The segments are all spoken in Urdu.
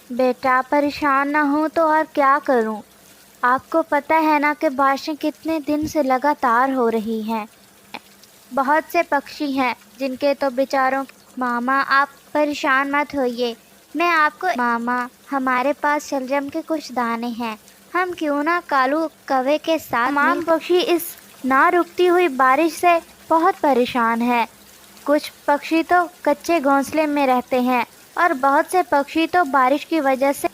بیٹا پریشان نہ ہوں تو اور کیا کروں؟ آپ کو پتہ ہے نا کہ بارشیں کتنے دن سے لگاتار ہو رہی ہیں۔ بہت سے پکشی ہیں جن کے تو بیچاروں۔ ماما آپ پریشان مت ہوئیے، میں آپ کو ماما ہمارے پاس شلجم کے کچھ دانے ہیں، ہم کیوں نہ کالو کوے کے ساتھ تمام پکشی اس نہ رکتی ہوئی بارش سے بہت پریشان ہے۔ کچھ پکشی تو کچے گھونسلے میں رہتے ہیں اور بہت سے پکشی تو بارش کی وجہ سے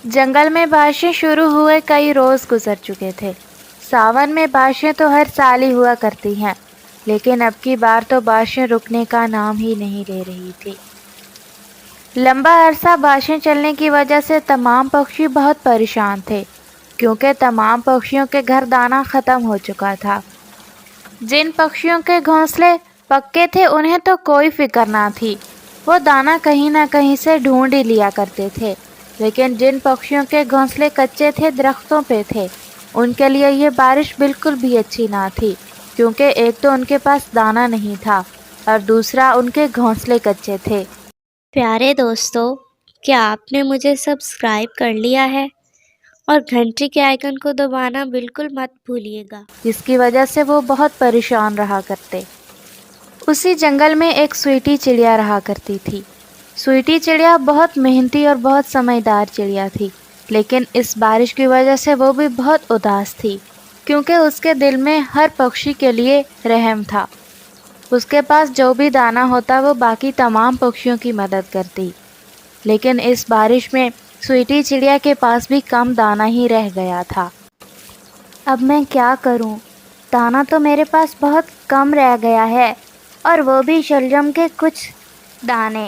جنگل میں بارشیں شروع ہوئے کئی روز گزر چکے تھے۔ ساون میں بارشیں تو ہر سال ہی ہوا کرتی ہیں، لیکن اب کی بار تو بارشیں رکنے کا نام ہی نہیں لے رہی تھی۔ لمبا عرصہ بارشیں چلنے کی وجہ سے تمام پکشی بہت پریشان تھے، کیونکہ تمام پکشیوں کے گھر دانا ختم ہو چکا تھا۔ جن پکشیوں کے گھونسلے پکے تھے انہیں تو کوئی فکر نہ تھی، وہ دانا کہیں نہ کہیں سے ڈھونڈ ہی لیا کرتے تھے، لیکن جن پکشیوں کے گھونسلے کچے تھے، درختوں پہ تھے، ان کے لیے یہ بارش بالکل بھی اچھی نہ تھی، کیونکہ ایک تو ان کے پاس دانا نہیں تھا اور دوسرا ان کے گھونسلے کچے تھے۔ پیارے دوستو، کیا آپ نے مجھے سبسکرائب کر لیا ہے؟ اور گھنٹی کے آئیکن کو دبانا بالکل مت بھولیے گا، جس کی وجہ سے وہ بہت پریشان رہا کرتے۔ اسی جنگل میں ایک سویٹی چڑیا رہا کرتی تھی۔ سویٹی چڑیا بہت محنتی اور بہت سمجھدار چڑیا تھی، لیکن اس بارش کی وجہ سے وہ بھی بہت اداس تھی، کیونکہ اس کے دل میں ہر پکشی کے لیے رحم تھا۔ اس کے پاس جو بھی دانا ہوتا وہ باقی تمام پکشیوں کی مدد کرتی، لیکن اس بارش میں سویٹی چڑیا کے پاس بھی کم دانا ہی رہ گیا تھا۔ اب میں کیا کروں؟ دانا تو میرے پاس بہت کم رہ گیا ہے، اور وہ بھی شلجم کے کچھ دانے۔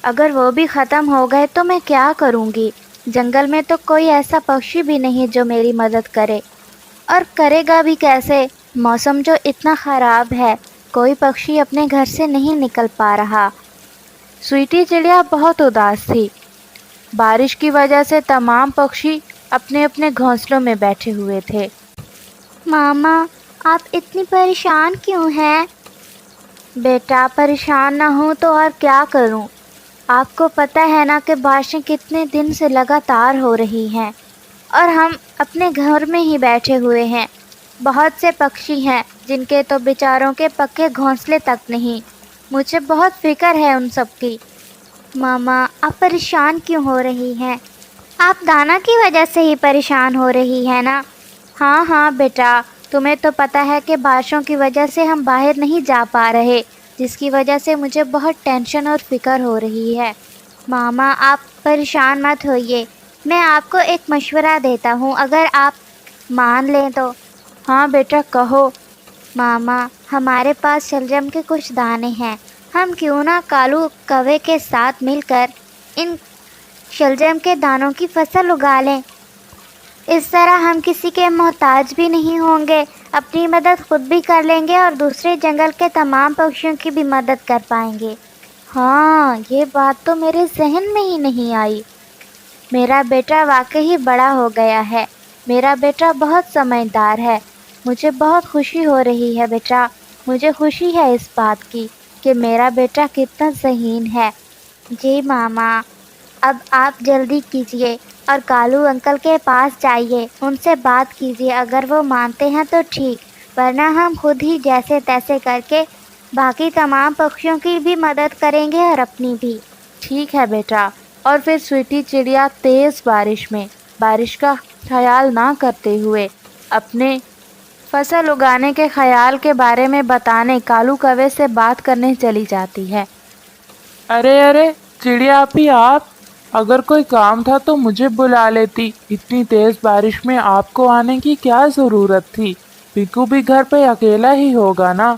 اگر وہ بھی ختم ہو گئے تو میں کیا کروں گی؟ جنگل میں تو کوئی ایسا پکشی بھی نہیں جو میری مدد کرے، اور کرے گا بھی کیسے؟ موسم جو اتنا خراب ہے، کوئی پکشی اپنے گھر سے نہیں نکل پا رہا۔ سویٹی چڑیا بہت اداس تھی۔ بارش کی وجہ سے تمام پکشی اپنے اپنے گھونسلوں میں بیٹھے ہوئے تھے۔ ماما آپ اتنی پریشان کیوں ہیں؟ بیٹا پریشان نہ ہوں تو اور کیا کروں؟ آپ کو پتہ ہے نا کہ بارشیں کتنے دن سے لگاتار ہو رہی ہیں، اور ہم اپنے گھر میں ہی بیٹھے ہوئے ہیں۔ بہت سے پکشی ہیں جن کے تو بیچاروں کے پکے گھونسلے تک نہیں۔ مجھے بہت فکر ہے ان سب کی۔ ماما آپ پریشان کیوں ہو رہی ہیں؟ آپ دانا کی وجہ سے ہی پریشان ہو رہی ہے نا؟ ہاں ہاں بیٹا، تمہیں تو پتہ ہے کہ بارشوں کی وجہ سے ہم باہر نہیں جا پا رہے، جس کی وجہ سے مجھے بہت ٹینشن اور فکر ہو رہی ہے۔ ماما آپ پریشان مت ہوئیے، میں آپ کو ایک مشورہ دیتا ہوں، اگر آپ مان لیں تو۔ ہاں بیٹا کہو۔ ماما ہمارے پاس شلجم کے کچھ دانے ہیں، ہم کیوں نہ کالو کوے کے ساتھ مل کر ان شلجم کے دانوں کی فصل اگا لیں۔ اس طرح ہم کسی کے محتاج بھی نہیں ہوں گے، اپنی مدد خود بھی کر لیں گے اور دوسرے جنگل کے تمام پکشیوں کی بھی مدد کر پائیں گے۔ ہاں، یہ بات تو میرے ذہن میں ہی نہیں آئی۔ میرا بیٹا واقعی بڑا ہو گیا ہے، میرا بیٹا بہت سمجھدار ہے۔ مجھے بہت خوشی ہو رہی ہے بیٹا، مجھے خوشی ہے اس بات کی کہ میرا بیٹا کتنا ذہین ہے۔ جی ماما، اب آپ جلدی کیجیے اور کالو انکل کے پاس جائیے، ان سے بات کیجیے، اگر وہ مانتے ہیں تو ٹھیک، ورنہ ہم خود ہی جیسے تیسے کر کے باقی تمام پکشیوں کی بھی مدد کریں گے اور اپنی بھی۔ ٹھیک ہے بیٹا۔ اور پھر سویٹی چڑیا تیز بارش کا خیال نہ کرتے ہوئے اپنے فصل اگانے کے خیال کے بارے میں بتانے کالو کوے سے بات کرنے چلی جاتی ہے۔ ارے چڑیا اپی، آپ اگر کوئی کام تھا تو مجھے بلا لیتی، اتنی تیز بارش میں آپ کو آنے کی کیا ضرورت تھی؟ پیکو بھی گھر پہ اکیلا ہی ہوگا نا؟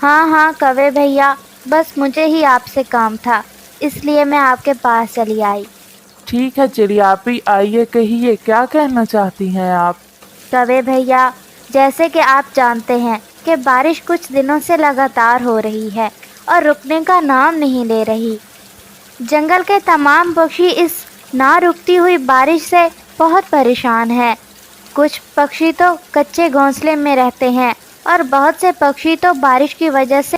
ہاں کوے بھیا، بس مجھے ہی آپ سے کام تھا، اس لیے میں آپ کے پاس چلی آئی۔ ٹھیک ہے چڑیا اپی، آئیے کہیے کیا کہنا چاہتی ہیں آپ؟ کوے بھیا، جیسے کہ آپ جانتے ہیں کہ بارش کچھ دنوں سے لگاتار ہو رہی ہے اور رکنے کا نام نہیں لے رہی۔ جنگل کے تمام پکشی اس نہ رکتی ہوئی بارش سے بہت پریشان ہیں۔ کچھ پکشی تو کچے گھونسلے میں رہتے ہیں اور بہت سے پکشی تو بارش کی وجہ سے